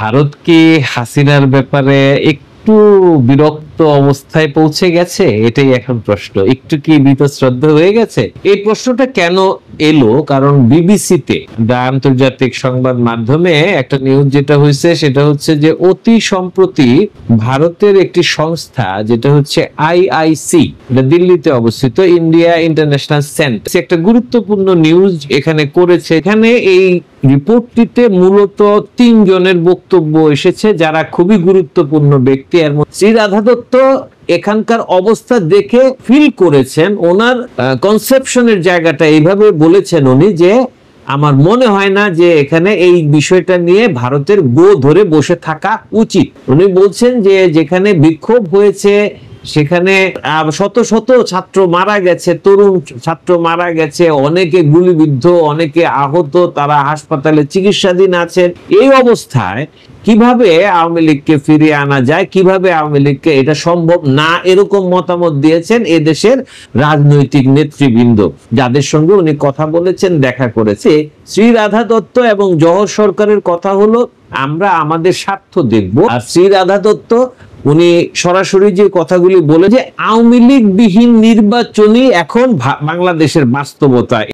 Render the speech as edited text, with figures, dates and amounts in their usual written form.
ভারত কি হাসিনার ব্যাপারে একটু বিরক্ত অবস্থায় পৌঁছে গেছে? এটাই এখন প্রশ্ন। একটু কি বীতশ্রদ্ধ হয়ে গেছে? এই প্রশ্নটা কেন এলো? কারণ বিবিসিতে দা আন্তর্জাতিক সংবাদ মাধ্যমে একটা নিউজ যেটা হয়েছে সেটা হচ্ছে যে অতি সম্প্রতি ভারতের একটি সংস্থা যেটা হচ্ছে আইআইসি, এটা দিল্লিতে অবস্থিত, ইন্ডিয়া ইন্টারন্যাশনাল সেন্টার, একটা গুরুত্বপূর্ণ নিউজ এখানে করেছে। এখানে এই রিপোর্টটিতে মূলত ৩ জনের বক্তব্য এসেছে যারা খুবই গুরুত্বপূর্ণ ব্যক্তি। এর মধ্যে শ্রী রাধা দত্ত এখানকার অবস্থা দেখে ফিল করেছেন, ওনার কনসেপশনের জায়গাটা এইভাবে বলেছেন উনি যে আমার মনে হয় না যে এখানে এই বিষয়টা নিয়ে ভারতের গো ধরে বসে থাকা উচিত। উনি বলছেন যে যেখানে বিক্ষোভ হয়েছে সেখানে শত শত ছাত্র মারা গেছে, তরুণ ছাত্র মারা গেছে, অনেকে গুলিবিদ্ধ, অনেকে আহত, তারা হাসপাতালে চিকিৎসাধীন আছেন। এই অবস্থায় কিভাবে আওয়ামী লীগকে ফিরিয়ে আনা যায়, কিভাবে আওয়ামী লীগকে এটা সম্ভব না, এরকম মতামত দিয়েছেন এদেশের রাজনৈতিক নেতৃবৃন্দ যাদের সঙ্গে উনি কথা বলেছেন, দেখা করেছে। শ্রী রাধা দত্ত এবং জওহর সরকারের কথা হলো আমরা আমাদের স্বার্থ দেখব, আর শ্রী রাধা দত্ত উনি সরাসরি যে কথাগুলি বলে যে আওয়ামী লীগ বিহীন নির্বাচনই এখন বাংলাদেশের বাস্তবতা।